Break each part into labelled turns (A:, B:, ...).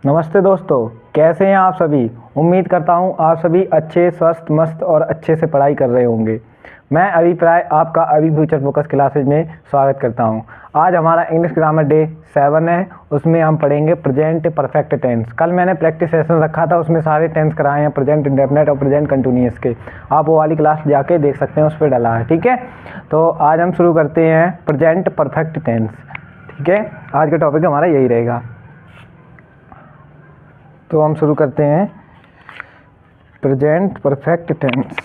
A: नमस्ते दोस्तों, कैसे हैं आप सभी। उम्मीद करता हूं आप सभी अच्छे, स्वस्थ, मस्त और अच्छे से पढ़ाई कर रहे होंगे। मैं अभिप्राय आपका अभी फ्यूचर फोकस क्लासेज में स्वागत करता हूं। आज हमारा इंग्लिश ग्रामर डे 7 है। उसमें हम पढ़ेंगे प्रेजेंट परफेक्ट टेंस। कल मैंने प्रैक्टिस सेशन रखा था, उसमें सारे टेंस कराए हैं, प्रेजेंट इंडेफिनिट और प्रेजेंट कंटिन्यूअस के। आप वो वाली क्लास जाके देख सकते हैं, उस पर डाला है। ठीक है, तो आज हम शुरू करते हैं प्रेजेंट परफेक्ट टेंस। ठीक है, आज का टॉपिक हमारा यही रहेगा। तो हम शुरू करते हैं present perfect tense.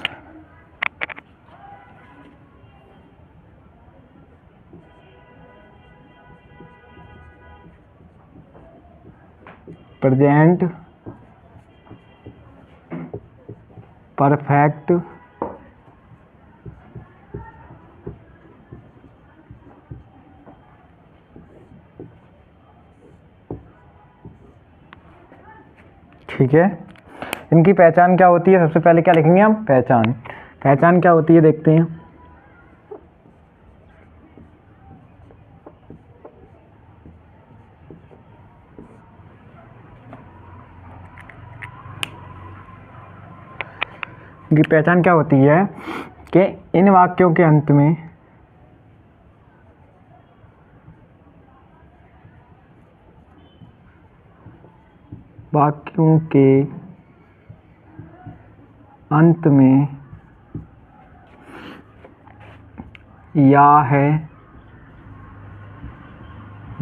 A: Present perfect ठीक है, इनकी पहचान क्या होती है। सबसे पहले क्या लिखेंगे हम, पहचान क्या होती है देखते हैं। इनकी पहचान क्या होती है कि इन वाक्यों के अंत में या है,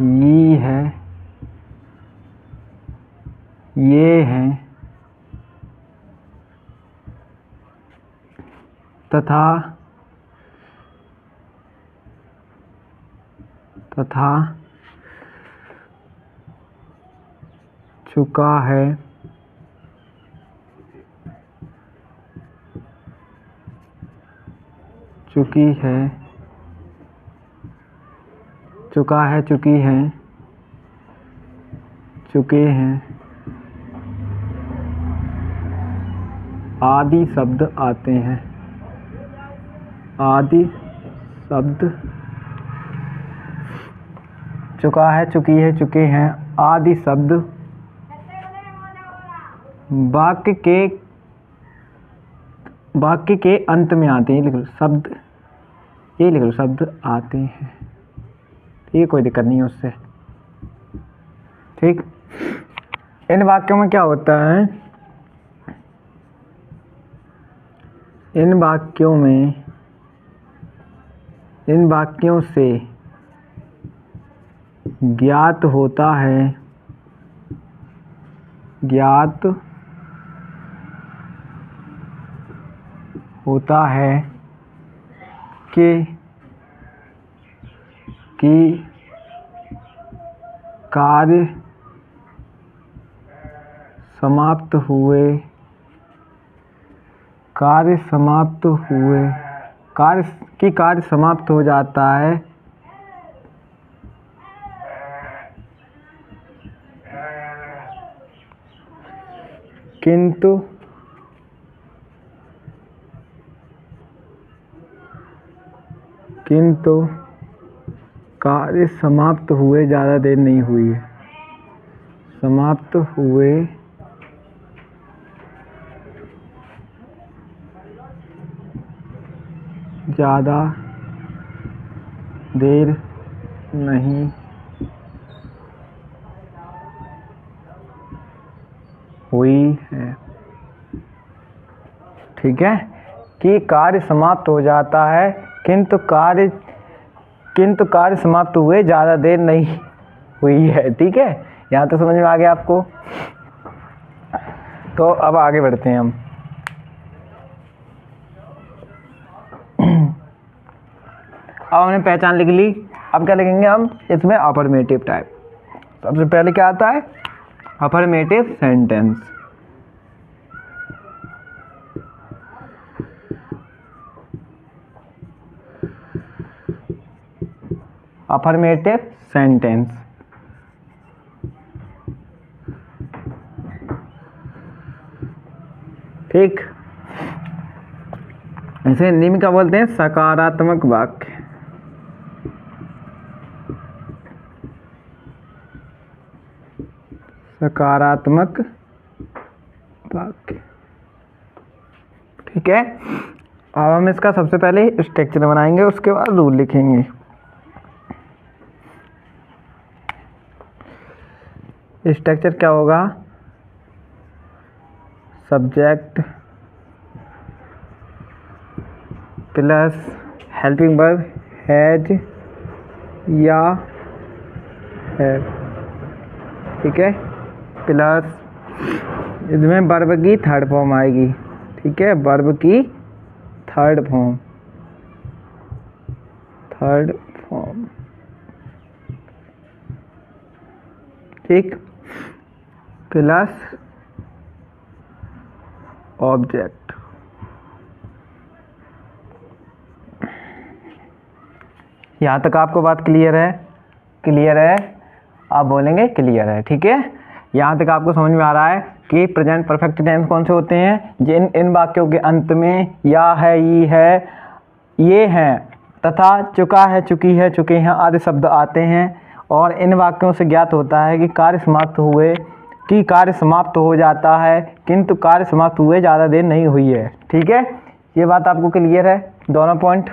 A: ये है, ये है तथा चुका है, चुकी है, चुका है, चुकी है, चुके हैं आदि शब्द आते हैं। आदि शब्द, चुका है, चुकी है, चुके हैं आदि शब्द वाक्य के अंत में आते हैं। लिख लो शब्द, ये लिख लो शब्द आते हैं। ये कोई दिक्कत नहीं है उससे। ठीक, इन वाक्यों में क्या होता है, इन वाक्यों से ज्ञात होता है कि कार्य समाप्त हुए, कार्य समाप्त हो जाता है, किंतु कार्य समाप्त हुए ज़्यादा देर नहीं हुई है। समाप्त हुए ज़्यादा देर नहीं हुई है। ठीक है, कि कार्य समाप्त हो जाता है किंतु कार्य समाप्त हुए ज़्यादा देर नहीं हुई है। ठीक है, यहाँ तो समझ में आ गया आपको। तो अब आगे बढ़ते हैं हम। अब हमने पहचान लिख ली, अब क्या लिखेंगे हम इसमें, अफर्मेटिव टाइप। सबसे पहले क्या आता है, अफर्मेटिव सेंटेंस। अफर्मेटिव सेंटेंस, ठीक। इसे हिंदी में क्या बोलते हैं, सकारात्मक वाक्य। सकारात्मक वाक्य। ठीक है, अब हम इसका सबसे पहले स्ट्रक्चर बनाएंगे, उसके बाद रूल लिखेंगे। स्ट्रक्चर क्या होगा? Subject plus helping verb has या है, ठीक है, प्लस इसमें वर्ब की थर्ड फॉर्म आएगी। ठीक है, वर्ब की थर्ड फॉर्म ठीक, प्लस ऑब्जेक्ट। यहाँ तक आपको बात क्लियर है? क्लियर है? आप बोलेंगे क्लियर है। ठीक है, यहाँ तक आपको समझ में आ रहा है कि प्रेजेंट परफेक्ट टेंस कौन से होते हैं? जिन इन वाक्यों के अंत में या है, ये है, ये हैं तथा चुका है, चुकी है, चुके हैं आदि शब्द आते हैं, और इन वाक्यों से ज्ञात होता है कि कार्य समाप्त हो जाता है, किंतु कार्य समाप्त हुए ज़्यादा देर नहीं हुई है। ठीक है, ये बात आपको क्लियर है, दोनों पॉइंट।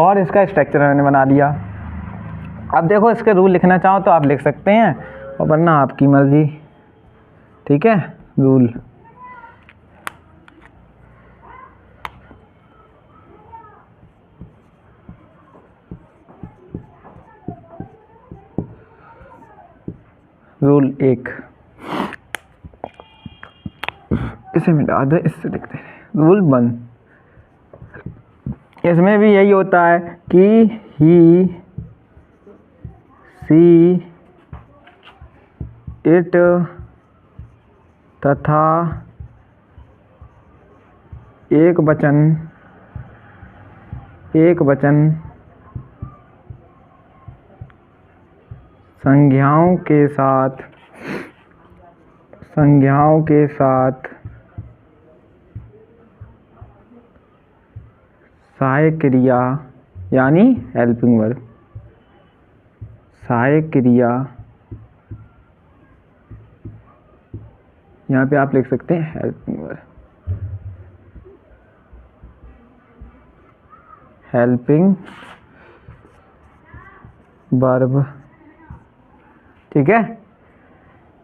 A: और इसका स्ट्रक्चर मैंने बना लिया। अब देखो, इसके रूल लिखना चाहो तो आप लिख सकते हैं, और वरना आपकी मर्जी। ठीक है, रूल रूल 1, इसे मिटा दे, इससे लिखते हैं। रूल 1, इसमें भी यही होता है कि ही, सी, इट तथा एक वचन संज्ञाओं के साथ सहायक क्रिया यानी हेल्पिंग वर्ब, सहायक क्रिया, यहाँ पे आप लिख सकते हैं हेल्पिंग वर्ब, हेल्पिंग वर्ब। ठीक है,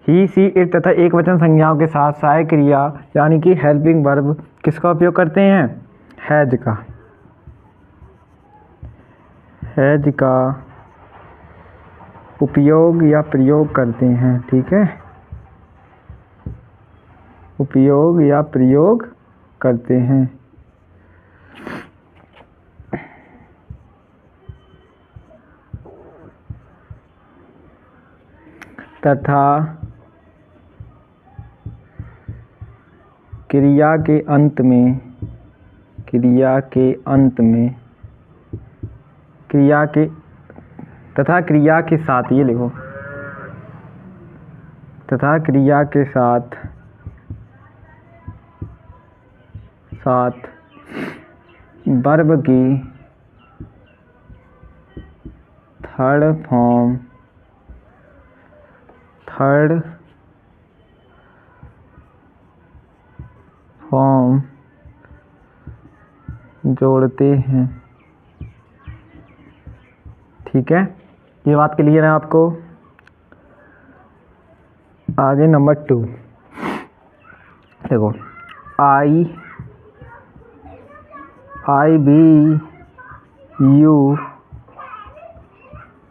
A: ही, सी, इट तथा एक वचन संज्ञाओं के साथ सहायक क्रिया यानी कि हेल्पिंग वर्ब किसका उपयोग करते हैं? हैज का उपयोग या प्रयोग करते हैं। ठीक है, उपयोग या प्रयोग करते हैं। तथा क्रिया के अंत में तथा क्रिया के साथ, ये लिखो, तथा क्रिया के साथ वर्ब की थर्ड फॉर्म जोड़ते हैं। ठीक है, ये बात क्लियर है आपको? आगे नंबर 2 देखो, आई बी यू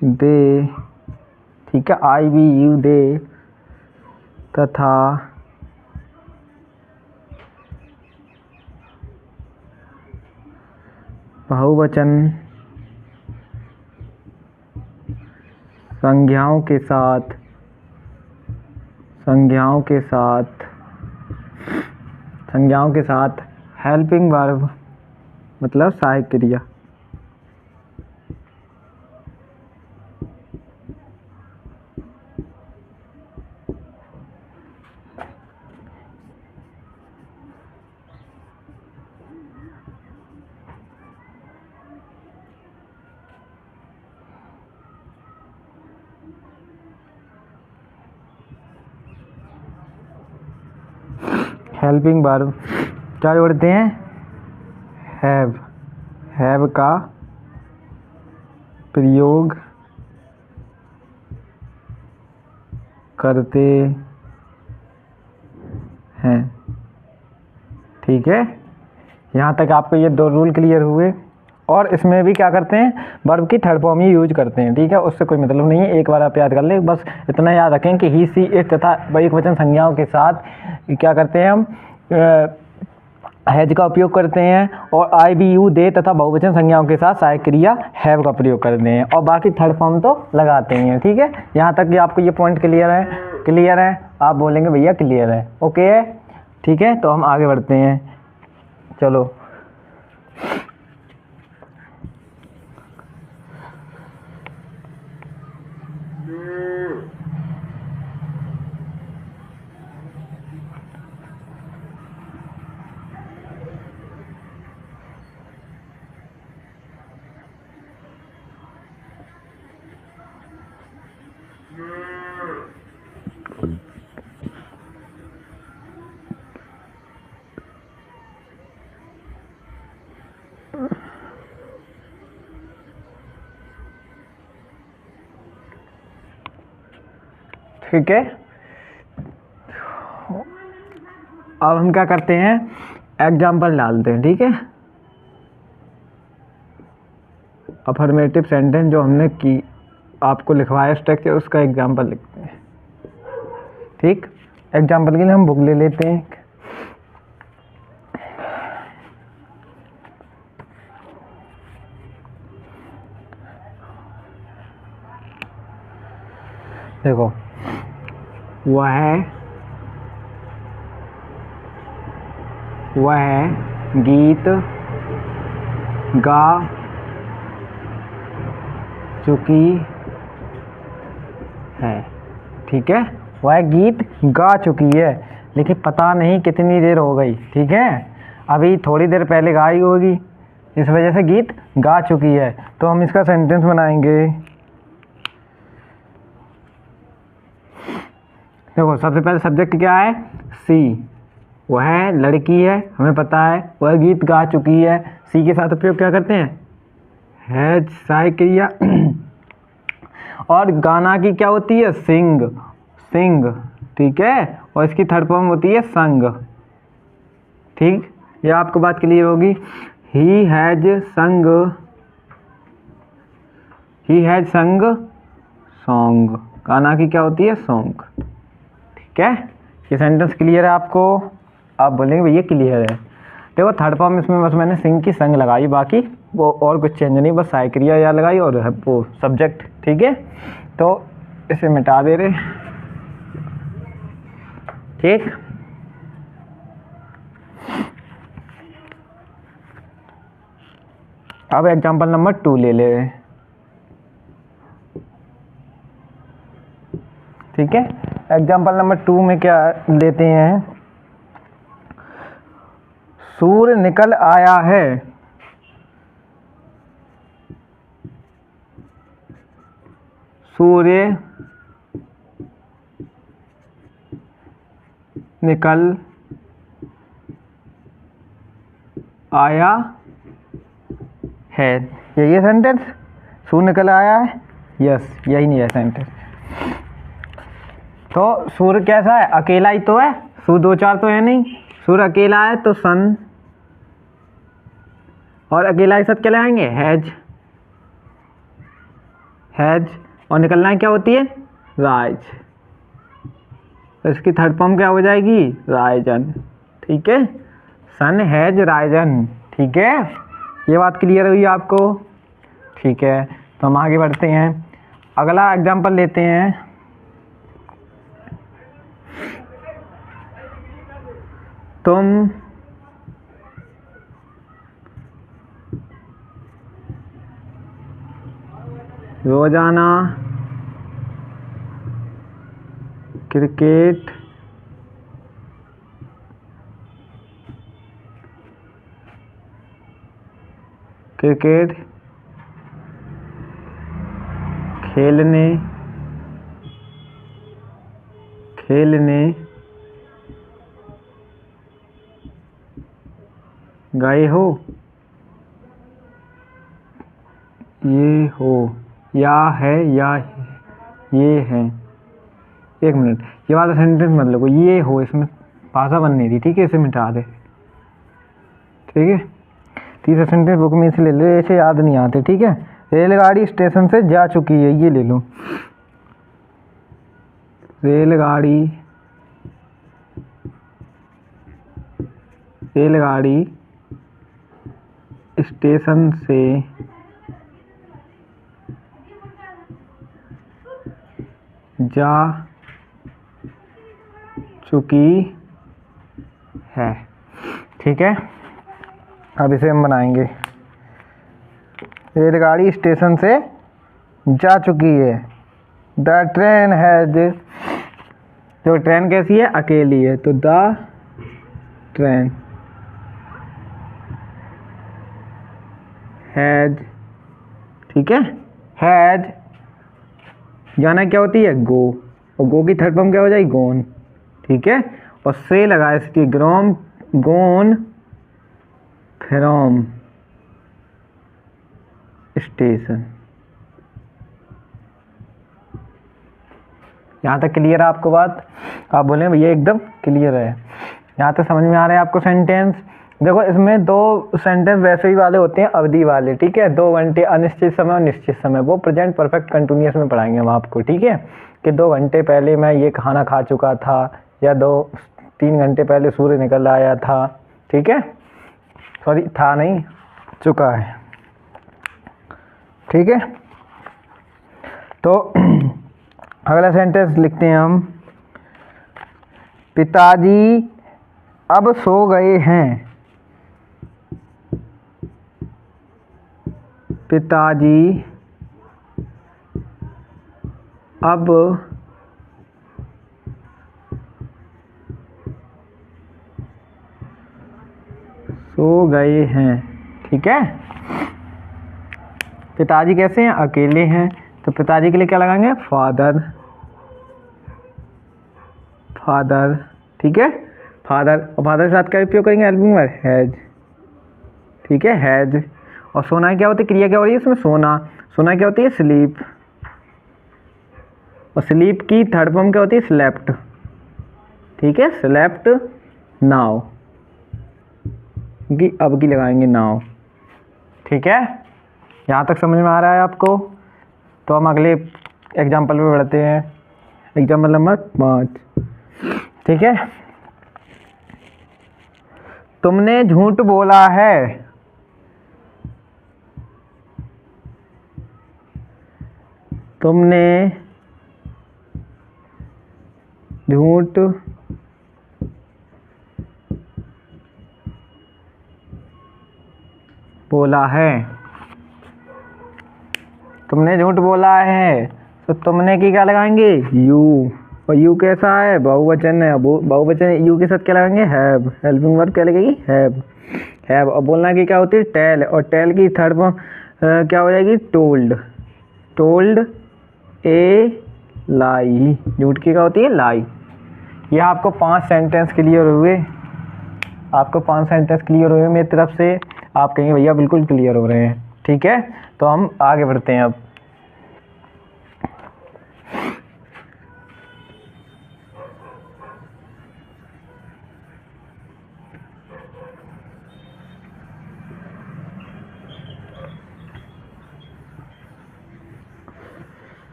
A: दे। ठीक है, आई बी यू दे तथा बहुवचन संज्ञाओं के साथ हेल्पिंग वर्ब मतलब सहायक क्रिया। हेल्पिंग वर्ब क्या जोड़ते हैं? हैव का प्रयोग करते हैं। ठीक है, यहाँ तक आपको ये 2 रूल क्लियर हुए। और इसमें भी क्या करते हैं, वर्ब की थर्ड फॉर्म ही यूज करते हैं। ठीक है, उससे कोई मतलब नहीं है, एक बार आप याद कर ले। बस इतना याद रखें कि ही, सी, इट तथा एकवचन संज्ञाओं के साथ क्या करते हैं हम, हैज का उपयोग करते हैं। और आई, बी, यू, दे तथा बहुवचन संज्ञाओं के साथ सहायक क्रिया हैव का प्रयोग करते हैं। और बाकी थर्ड फॉर्म तो लगाते ही हैं। ठीक है, यहाँ तक कि आपको ये पॉइंट क्लियर है? क्लियर है? आप बोलेंगे भैया क्लियर है, ओके है। ठीक है, तो हम आगे बढ़ते हैं। चलो, ठीक है, अब हम क्या करते हैं, एग्जाम्पल डालते हैं। ठीक है, अफर्मेटिव सेंटेंस जो हमने की आपको लिखवाया स्ट्रक्चर, उसका एग्जाम्पल लिखते हैं। ठीक, एग्जाम्पल के लिए हम बुक ले लेते हैं। देखो, वह गीत गा चुकी है। ठीक है, वह गीत गा चुकी है, लेकिन पता नहीं कितनी देर हो गई। ठीक है, अभी थोड़ी देर पहले गाई होगी, इस वजह से गीत गा चुकी है। तो हम इसका सेंटेंस बनाएंगे। देखो, सबसे पहले सब्जेक्ट क्या है? सी। वह लड़की है, हमें पता है। वह गीत गा चुकी है, सी के साथ उपयोग क्या करते हैं? हैज, सहायक क्रिया। और गाना की क्या होती है? सिंग, सिंग। ठीक है, और इसकी थर्ड फॉर्म होती है संग। ठीक, ये आपको बात क्लियर होगी। ही हैज संग सॉन्ग। गाना की क्या होती है? सॉन्ग। ठीक है, ये सेंटेंस क्लियर है आपको? आप बोलेंगे भैया क्लियर है। देखो, थर्ड फॉर्म इसमें बस मैंने सिंग की संग लगाई, बाकी वो और कुछ चेंज नहीं, बस सहायक क्रिया या लगाई और वो सब्जेक्ट। ठीक है, तो इसे मिटा दे रहे। ठीक, अब एग्जांपल नंबर 2 ले ले। ठीक है, एग्जांपल नंबर 2 में क्या लेते हैं? सूर्य निकल आया है। सूर्य निकल आया है। ये सेंटेंस, सूर्य निकल आया है, यस, यही नहीं है सेंटेंस। तो सूर्य कैसा है? अकेला ही तो है, सूर्य 2-4 तो है नहीं। सूर्य अकेला है तो सन, और अकेला ही साथ क्या लगाएंगे? हैज, और निकलना क्या होती है? राइज। तो इसकी थर्ड फॉर्म क्या हो जाएगी? राइजन। ठीक है, सन हैज राइजन। ठीक है, ये बात क्लियर हुई आपको? ठीक है, तो हम आगे बढ़ते हैं, अगला एग्जांपल लेते हैं। तुम रोजाना क्रिकेट खेलने गए हो, ये हो, या है, या ये है। एक मिनट, ये वाला सेंटेंस मत लिखो, ये हो, इसमें भाषा बन नहीं रही, ठीक है, इसे मिटा दे, ठीक है। तीसरा सेंटेंस बुक में से ले लो, ऐसे याद नहीं आते, ठीक है। रेलगाड़ी स्टेशन से जा चुकी है, ये ले लो। रेलगाड़ी स्टेशन से जा चुकी है, ठीक है। अब इसे हम बनाएंगे, रेलगाड़ी स्टेशन से जा चुकी है। द ट्रेन हैज, तो ट्रेन कैसी है, अकेली है, तो द ट्रेन हैज, ठीक है। हैज जाना क्या होती है, गो, और गो की थर्ड फॉर्म क्या हो जाएगी, गोन, ठीक है। और से लगा इसकी ग्रोम, गोन फ्रॉम स्टेशन। यहाँ तक क्लियर है आपको बात? आप बोले भैया एकदम क्लियर है, यहाँ तक समझ में आ रहा है आपको सेंटेंस? देखो इसमें दो सेंटेंस वैसे ही वाले होते हैं, अवधि वाले, ठीक है। 2 घंटे, अनिश्चित समय और निश्चित समय, वो प्रेजेंट परफेक्ट कंटिन्यूअस में पढ़ाएंगे हम आपको, ठीक है। कि 2 घंटे पहले मैं ये खाना खा चुका था, या 2-3 घंटे पहले सूर्य निकल आया था, ठीक है। सॉरी, था नहीं, चुका है, ठीक है। तो अगला सेंटेंस लिखते हैं हम, पिताजी अब सो गए हैं। पिताजी अब सो गए हैं, ठीक है। पिताजी कैसे हैं, अकेले हैं, तो पिताजी के लिए क्या लगाएंगे, फादर, फादर, ठीक है। फादर, और फादर के साथ क्या उपयोग करेंगे, हेल्पिंग वर्ब, हैज, ठीक है, हैज। और सोना क्या होती है, क्रिया क्या हो रही है इसमें, सोना, सोना क्या होती है, स्लीप, और स्लीप की थर्ड फॉर्म क्या होती है, स्लेप्ट, ठीक है। स्लेप्ट नाउ, क्योंकि अब की लगाएंगे नाउ, ठीक है। यहाँ तक समझ में आ रहा है आपको? तो हम अगले एग्जाम्पल पे बढ़ते हैं, एग्जाम्पल नंबर 5, ठीक है। तुमने झूठ बोला है। तुमने झूठ बोला है। तुमने झूठ बोला है, तो तुमने की क्या लगाएंगे, यू, और यू कैसा है, बहुवचन है, बहुवचन, यू के साथ क्या लगाएंगे, हैव, हेल्पिंग वर्ब क्या लगेगी, हैव, हैव। और बोलना की क्या होती है, टेल, और टेल की थर्ड फॉर्म क्या हो जाएगी, टोल्ड, टोल्ड ए लाई, झूठ की क्या होती है, लाई। ये आपको 5 सेंटेंस क्लियर हुए, आपको 5 सेंटेंस क्लियर हुए मेरी तरफ से, आप कहेंगे भैया बिल्कुल क्लियर हो रहे हैं, ठीक है। तो हम आगे बढ़ते हैं अब।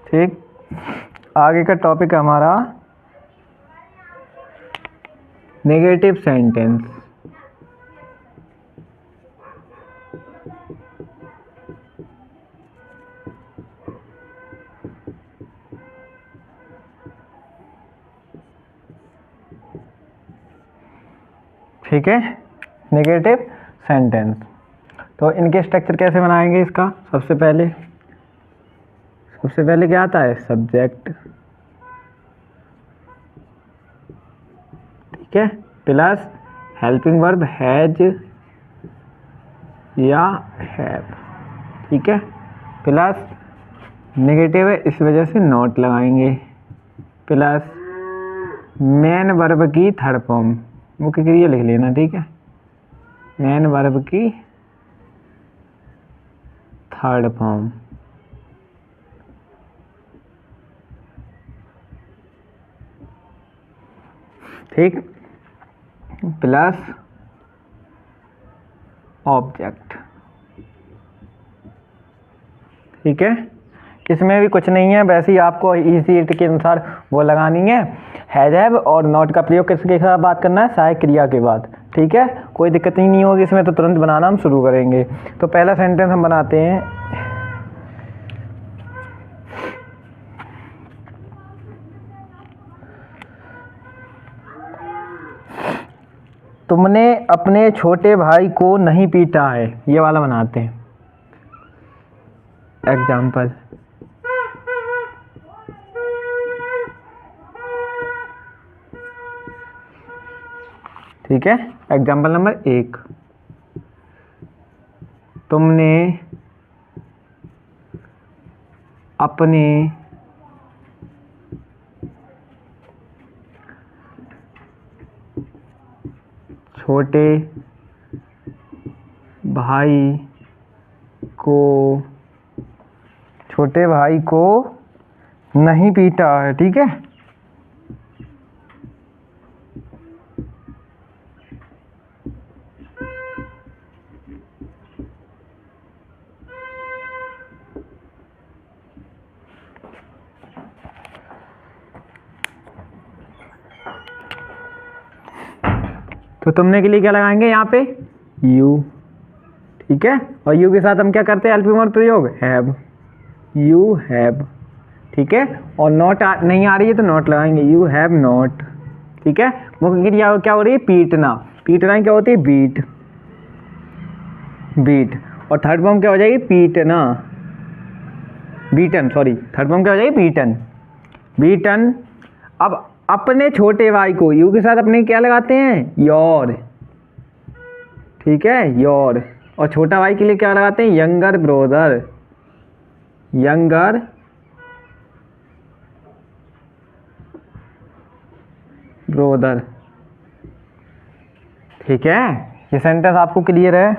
A: ठीक, आगे का टॉपिक है हमारा नेगेटिव सेंटेंस। ठीक है, नेगेटिव सेंटेंस। तो इनके स्ट्रक्चर कैसे बनाएंगे इसका, सबसे पहले क्या आता है, सब्जेक्ट, ठीक है, प्लस हेल्पिंग वर्ब हैज या हैव, ठीक है। प्लस नेगेटिव है इस वजह से नॉट लगाएंगे, प्लस मेन वर्ब की थर्ड फॉर्म, मुख्य क्रिया लिख लेना, ठीक है। मेन वर्ब की थर्ड फॉर्म, ठीक, प्लस ऑब्जेक्ट, ठीक है। इसमें भी कुछ नहीं है, वैसे ही आपको इसी के अनुसार वो लगानी है। हैज हैव और नॉट का प्रयोग किसके साथ बात करना है, सहायक क्रिया के बाद, ठीक है। कोई दिक्कत ही नहीं होगी इसमें, तो तुरंत बनाना हम शुरू करेंगे। तो पहला सेंटेंस हम बनाते हैं, तुमने अपने छोटे भाई को नहीं पीटा है, ये वाला बनाते हैं। एग्जाम्पल, ठीक है। एग्जाम्पल नंबर 1, तुमने अपने छोटे भाई को नहीं पीटा है, ठीक है। तो तुमने के लिए क्या लगाएंगे यहाँ पे, यू, ठीक है। और यू के साथ हम क्या करते हैं, हेल्पिंग वर्ब प्रयोग, हैव, यू हैव, ठीक है। और नॉट नहीं आ रही है तो नॉट लगाएंगे, यू हैव नॉट, ठीक है। मुख्य क्रिया क्या हो रही है, पीटना, पीटना क्या होती है, बीट, बीट। और थर्ड फॉर्म क्या हो जाएगी, पीटना, बीटन, सॉरी, थर्ड फॉर्म क्या हो जाएगी, बीटन, बीटन। अब अपने छोटे भाई को, यू के साथ अपने क्या लगाते हैं, योर, ठीक है, योर। और छोटा भाई के लिए क्या लगाते हैं, यंगर ब्रदर, यंगर ब्रदर, ठीक है। ये सेंटेंस आपको क्लियर है,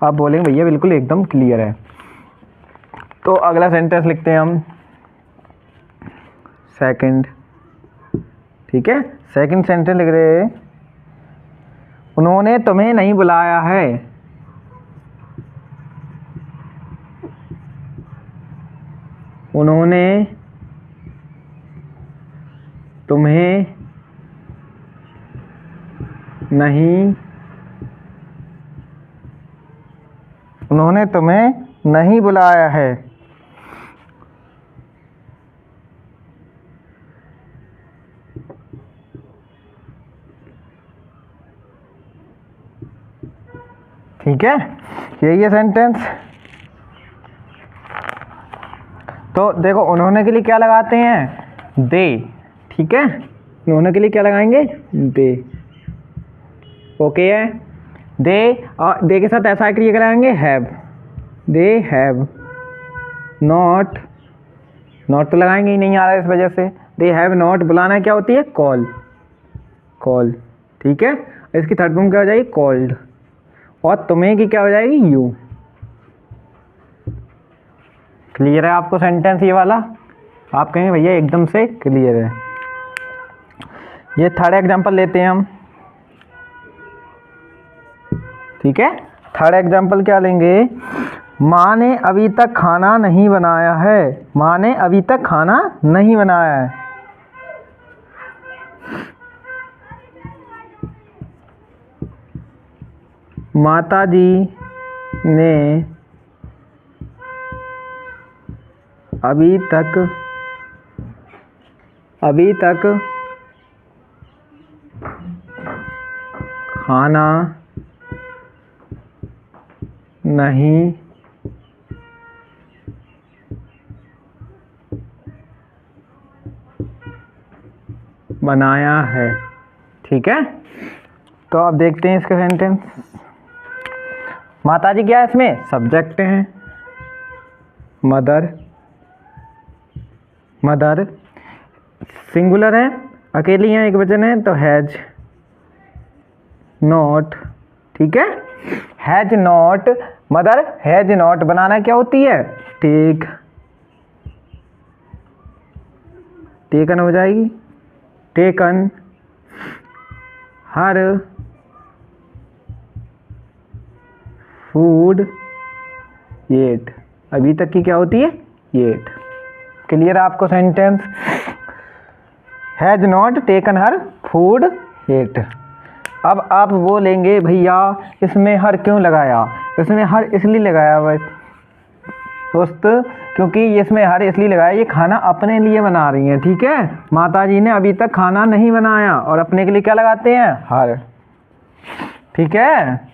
A: आप बोलेंगे भैया बिल्कुल एकदम क्लियर है। तो अगला सेंटेंस लिखते हैं हम, सेकंड, ठीक है। सेकंड सेंटेंस लिख रहे हैं, उन्होंने तुम्हें नहीं बुलाया है, उन्होंने तुम्हें नहीं बुलाया है, ठीक है। यही है सेंटेंस। तो देखो उन्होंने के लिए क्या लगाते हैं, दे, ठीक है। उन्होंने के लिए क्या लगाएंगे, दे, ओके है। दे, और दे के साथ ऐसा क्रिया कराएंगे, have, they have not, not तो लगाएंगे ही नहीं आ रहा है इस वजह से, दे हैव नॉट। बुलाना क्या होती है, कॉल, कॉल, ठीक है। इसकी थर्ड फॉर्म क्या हो जाएगी, कॉल्ड। और तुम्हें की क्या हो जाएगी, यू। क्लियर है आपको सेंटेंस ये वाला, आप कहेंगे भैया एकदम से क्लियर है। ये थर्ड एग्जांपल लेते हैं हम, ठीक है। थर्ड एग्जांपल क्या लेंगे, माँ ने अभी तक खाना नहीं बनाया है, माँ ने अभी तक खाना नहीं बनाया है, माता जी ने अभी तक खाना नहीं बनाया है, ठीक है। तो अब देखते हैं इसका सेंटेंस। माताजी क्या है इसमें? सब्जेक्ट है, मदर, मदर सिंगुलर है, अकेली हैं, एक वचन है, तो हैज नॉट। ठीक है, has not, mother has not बनाना क्या होती है? टेक, टेकन हो जाएगी, टेकन हर फूड येट। अभी तक की क्या होती है? येट। क्लियर आपको sentence? Has not taken her food yet. अब आप बोलेंगे भैया इसमें हर क्यों लगाया? इसमें हर इसलिए लगाया भाई दोस्त, क्योंकि इसमें हर इसलिए लगाया, ये खाना अपने लिए बना रही हैं। ठीक है, माताजी ने अभी तक खाना नहीं बनाया और अपने के लिए क्या लगाते हैं? हर। ठीक है,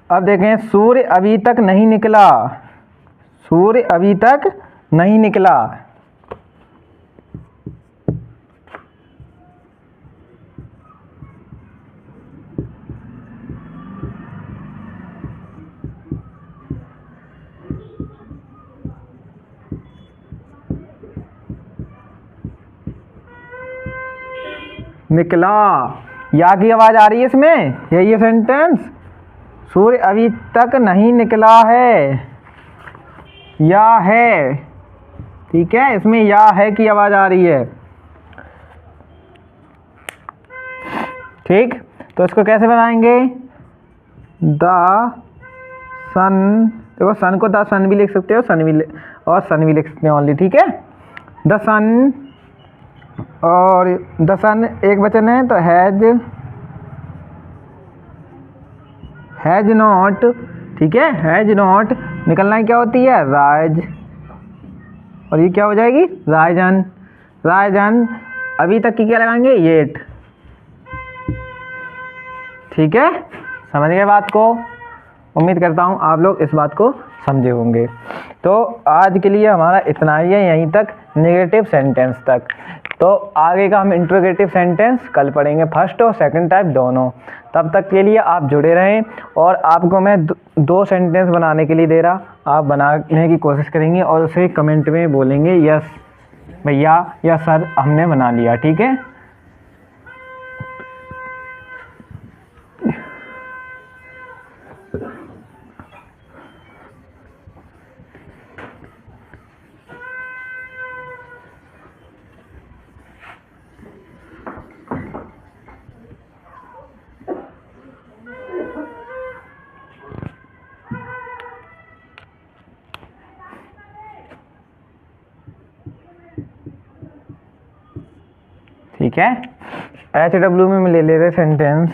A: अब देखें, सूर्य अभी तक नहीं निकला, सूर्य अभी तक नहीं निकला। निकला, या की आवाज आ रही है इसमें, यही है सेंटेंस। सूर्य अभी तक नहीं निकला है, या है। ठीक है, इसमें या है की आवाज आ रही है। ठीक, तो इसको कैसे बनाएंगे? द सन, देखो सन को द सन भी लिख सकते हो, सन भी और सन भी लिख सकते हैं ओनली। ठीक है, द सन, और द सन एक वचन है, तो हैज नॉट। ठीक है, हैज नॉट निकलना क्या होती है? राइज, और ये क्या हो जाएगी? राइजन। राइजन अभी तक की क्या लगाएंगे? येट। ठीक है, समझ गए बात को? उम्मीद करता हूँ आप लोग इस बात को समझे होंगे। तो आज के लिए हमारा इतना ही है, यहीं तक नेगेटिव सेंटेंस तक। तो आगे का हम इंट्रोगेटिव सेंटेंस कल पढ़ेंगे, फर्स्ट और सेकंड टाइप दोनों। तब तक के लिए आप जुड़े रहें, और आपको मैं दो सेंटेंस बनाने के लिए दे रहा, आप बनाने की कोशिश करेंगे और उसे कमेंट में बोलेंगे यस भैया या सर हमने बना लिया। ठीक है, ठीक है। HW में ले ले रहे सेंटेंस।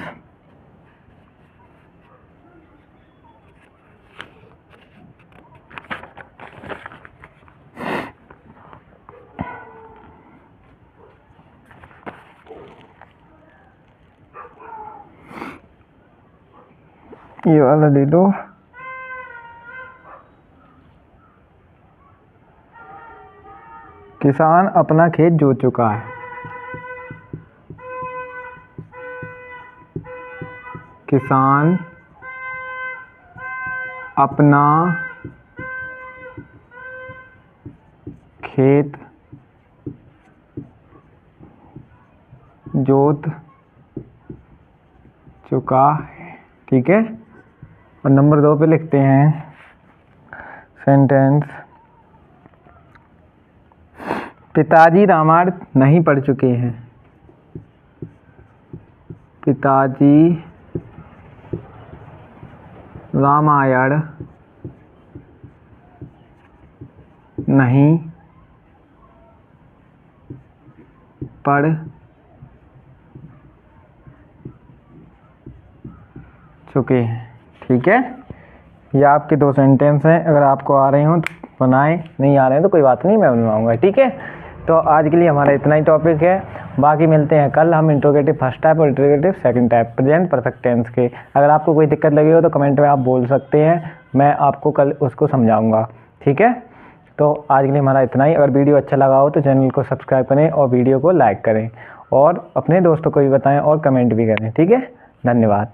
A: ये वाला ले लो। किसान अपना खेत जोत चुका है। किसान अपना खेत जोत चुका है। ठीक है, और नंबर 2 पे लिखते हैं सेंटेंस, पिताजी रामायण नहीं पढ़ चुके हैं। पिताजी रामायण नहीं पढ़ चुके हैं। ठीक है, ये आपके 2 सेंटेंस हैं। अगर आपको आ रहे हो तो बनाएं, नहीं आ रहे हैं तो कोई बात नहीं, मैं बनवाऊंगा। ठीक है, तो आज के लिए हमारा इतना ही टॉपिक है। बाकी मिलते हैं कल हम इंट्रोगेटिव फर्स्ट टाइप और interrogative second type present perfect tense के। अगर आपको कोई दिक्कत लगी हो तो कमेंट में आप बोल सकते हैं, मैं आपको कल उसको समझाऊंगा। ठीक है, तो आज के लिए हमारा इतना ही। अगर वीडियो अच्छा लगा हो तो चैनल को सब्सक्राइब करें और वीडियो को लाइक करें, और अपने दोस्तों को भी बताएं और कमेंट भी करें। ठीक है, धन्यवाद।